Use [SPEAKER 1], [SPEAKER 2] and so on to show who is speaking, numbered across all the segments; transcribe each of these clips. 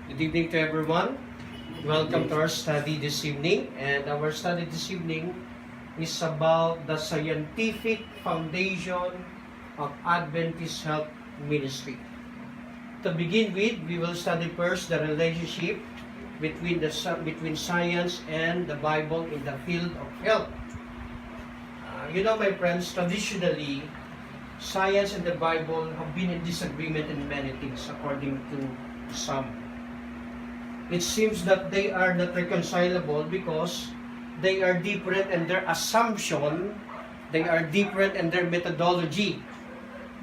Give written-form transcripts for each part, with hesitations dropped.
[SPEAKER 1] Good evening to everyone. Welcome to our study this evening. And our study this evening is about the scientific foundation of Adventist Health Ministry. To begin with, we will study first the relationship between science and the Bible in the field of health. My friends, traditionally, science and the Bible have been in disagreement in many things, according to some. It seems that they are not reconcilable because they are different in their assumption, they are different in their methodology.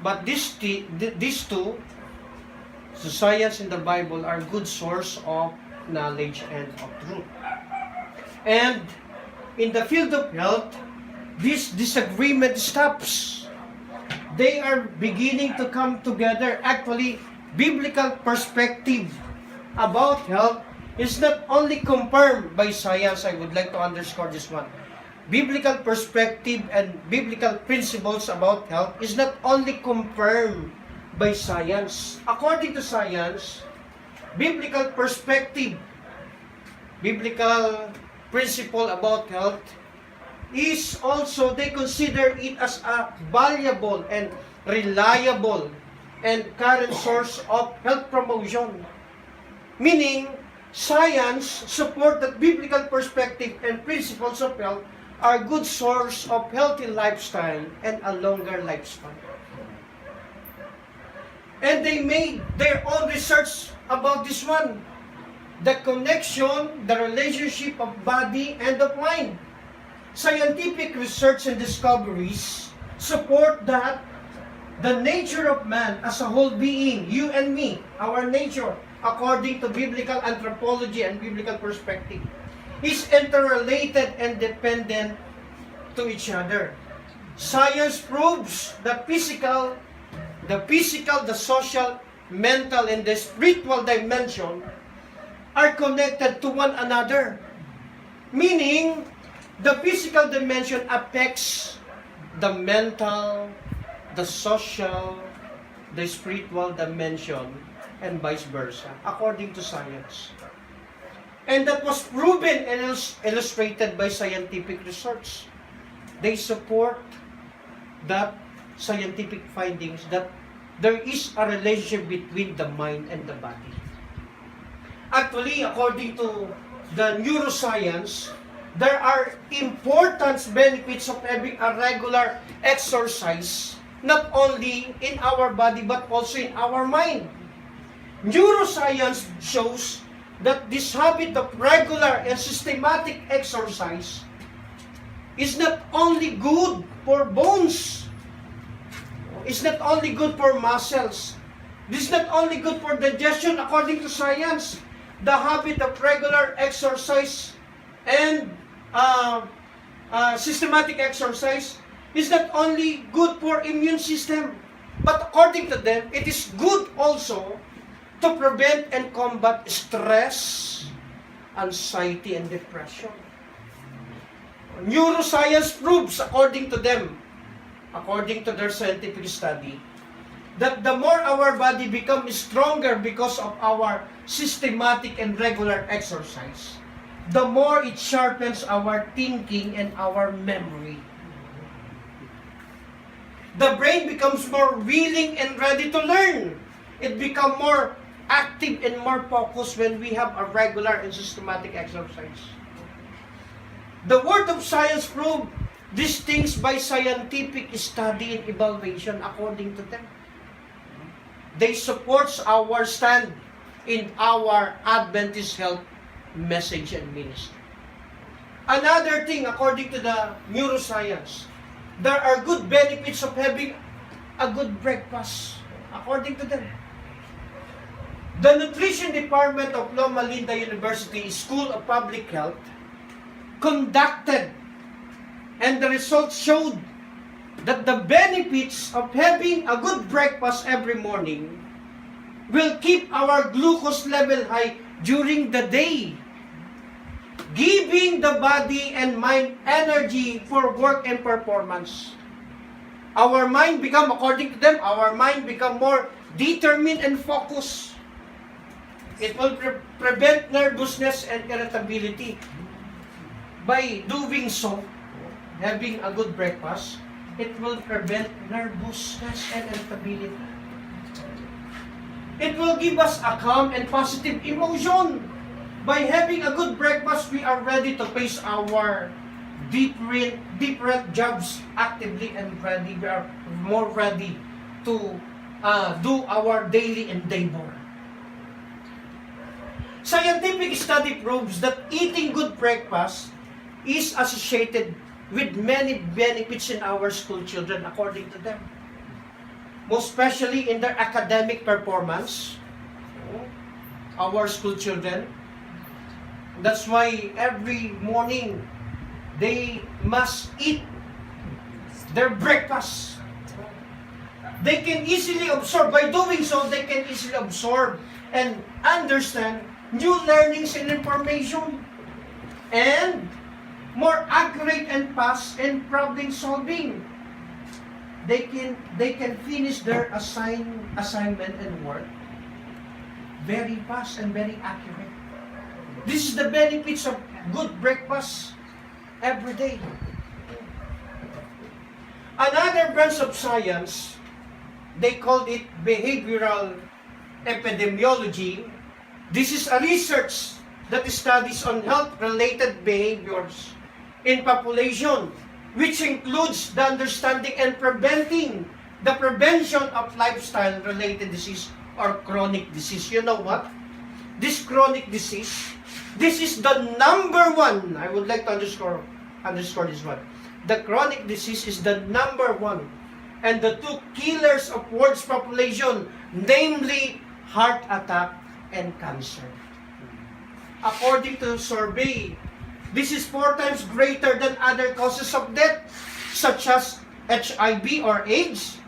[SPEAKER 1] But these two, the science and the Bible, are good source of knowledge and of truth. And in the field of health, this disagreement stops. They are beginning to come together. Actually, biblical perspective about health is not only confirmed by science. I would like to underscore this one. Biblical perspective and biblical principles about health is not only confirmed by science. According to science, biblical perspective, biblical principle about health is also, they consider it as a valuable and reliable and current source of health promotion. Meaning, science support that biblical perspective and principles of health are good source of healthy lifestyle and a longer lifespan. And they made their own research about this one. The connection, the relationship of body and of mind. Scientific research and discoveries support that the nature of man as a whole being, you and me, our nature, according to biblical anthropology and biblical perspective, is interrelated and dependent to each other. Science proves the physical, the social, mental, and the spiritual dimension are connected to one another. Meaning, the physical dimension affects the mental, the social, the spiritual dimension, and vice versa, according to science. And that was proven and illustrated by scientific research. They support that scientific findings that there is a relationship between the mind and the body. Actually, according to the neuroscience, there are important benefits of having a regular exercise, not only in our body but also in our mind. Neuroscience shows that this habit of regular and systematic exercise is not only good for bones, it's not only good for muscles, this is not only good for digestion according to science. The habit of regular exercise and systematic exercise is not only good for immune system, but according to them, it is good also to prevent and combat stress, anxiety, and depression. Neuroscience proves, according to them, according to their scientific study, that the more our body becomes stronger because of our systematic and regular exercise, the more it sharpens our thinking and our memory. The brain becomes more willing and ready to learn. It becomes more active and more focused when we have a regular and systematic exercise. The word of science proves these things by scientific study and evaluation according to them. They support our stand in our Adventist health message and ministry. Another thing, according to the neuroscience, there are good benefits of having a good breakfast, according to them. The nutrition department of Loma Linda University School of Public Health conducted, and the results showed that the benefits of having a good breakfast every morning will keep our glucose level high during the day, giving the body and mind energy for work and performance. Our mind become, according to them, our mind become more determined and focused. It will prevent nervousness and irritability. By doing so, having a good breakfast, it will prevent nervousness and irritability. It will give us a calm and positive emotion. By having a good breakfast, we are ready to face our different jobs actively and ready. We are more ready to do our daily endeavor. Scientific study proves that eating good breakfast is associated with many benefits in our school children, according to them. Most especially in their academic performance, our school children. That's why every morning they must eat their breakfast. They can easily absorb. By doing so, they can easily absorb and understand new learnings and information, and more accurate and fast in problem solving. They can finish their assignment and work very fast and very accurate. This is the benefits of good breakfast every day. Another branch of science, they called it behavioral epidemiology. This is a research that studies on health-related behaviors in population, which includes the understanding and preventing the prevention of lifestyle-related disease or chronic disease. You know what? This chronic disease, this is the number one. I would like to underscore this one. The chronic disease is the number one and the two killers of world's population, namely heart attack and cancer. According to a survey, this is 4 times greater than other causes of death, such as HIV or AIDS,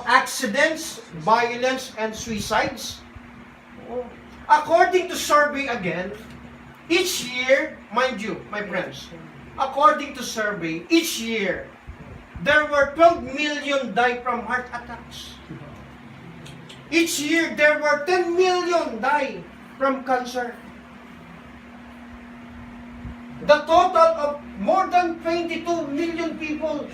[SPEAKER 1] accidents, violence, and suicides. According to survey again, each year, mind you, my friends, according to survey, each year, there were 12 million die from heart attacks. Each year, there were 10 million die from cancer. The total of more than 22 million people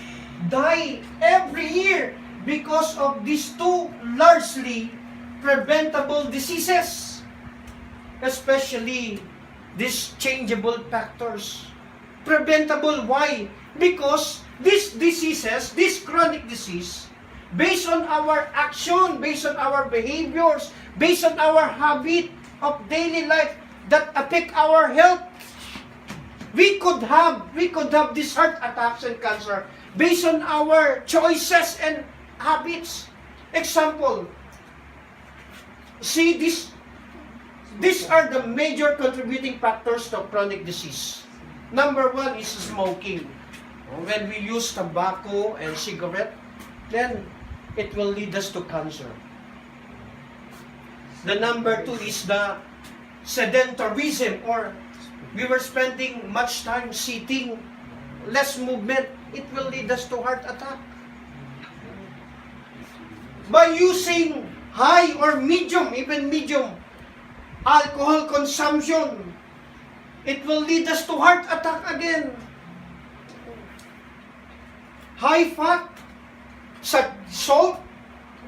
[SPEAKER 1] die every year because of these two largely preventable diseases, especially these changeable factors. Preventable, why? Because these diseases, this chronic disease, based on our action, based on our behaviors, based on our habit of daily life that affect our health, we could have these heart attacks and cancer based on our choices and habits. Example, see this. These are the major contributing factors to chronic disease. Number 1 is smoking. When we use tobacco and cigarette, then it will lead us to cancer. The number 2 is the sedentarism, or we were spending much time sitting, less movement, it will lead us to heart attack. By using high or medium, even medium, alcohol consumption, it will lead us to heart attack again. High fat, salt,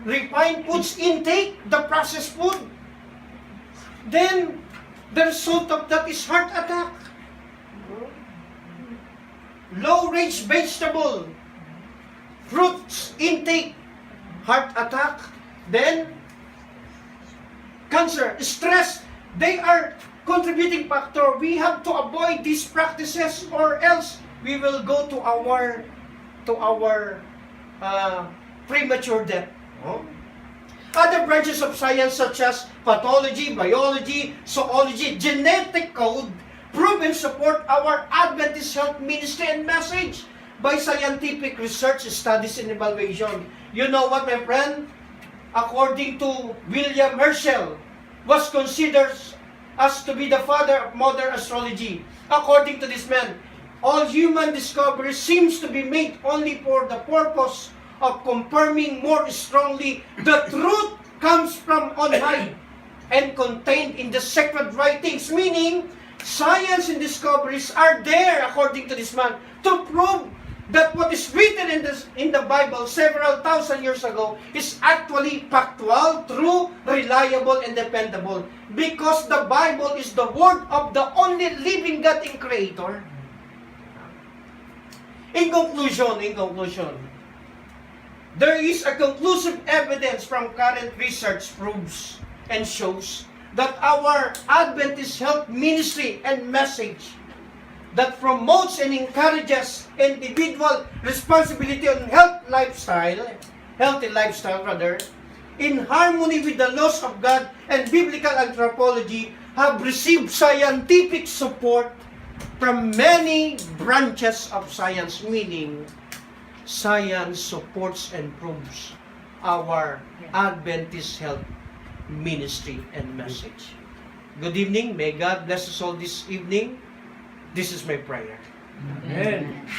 [SPEAKER 1] refined foods intake, the processed food, then the result of that is heart attack. Low-rich vegetable, fruits intake, heart attack, then cancer, stress, they are contributing factor. We have to avoid these practices or else we will go to our premature death. Other branches of science such as pathology, biology, zoology, genetic code prove and support our Adventist health ministry and message by scientific research, studies, and evaluation. You know what, my friend? According to William Herschel, was considered as to be the father of modern astrology. According to this man, all human discovery seems to be made only for the purpose of confirming more strongly the truth comes from on high. and contained in the sacred writings, meaning science and discoveries are there, according to this man, to prove that what is written in the Bible several thousand years ago is actually factual, true, reliable, and dependable. Because the Bible is the word of the only living God and Creator. In conclusion, there is a conclusive evidence from current research proves and shows that our Adventist health ministry and message that promotes and encourages individual responsibility on healthy lifestyle, in harmony with the laws of God and biblical anthropology, have received scientific support from many branches of science, meaning science supports and proves our Adventist health ministry and message. Good evening. May God bless us all this evening. This is my prayer.
[SPEAKER 2] Amen.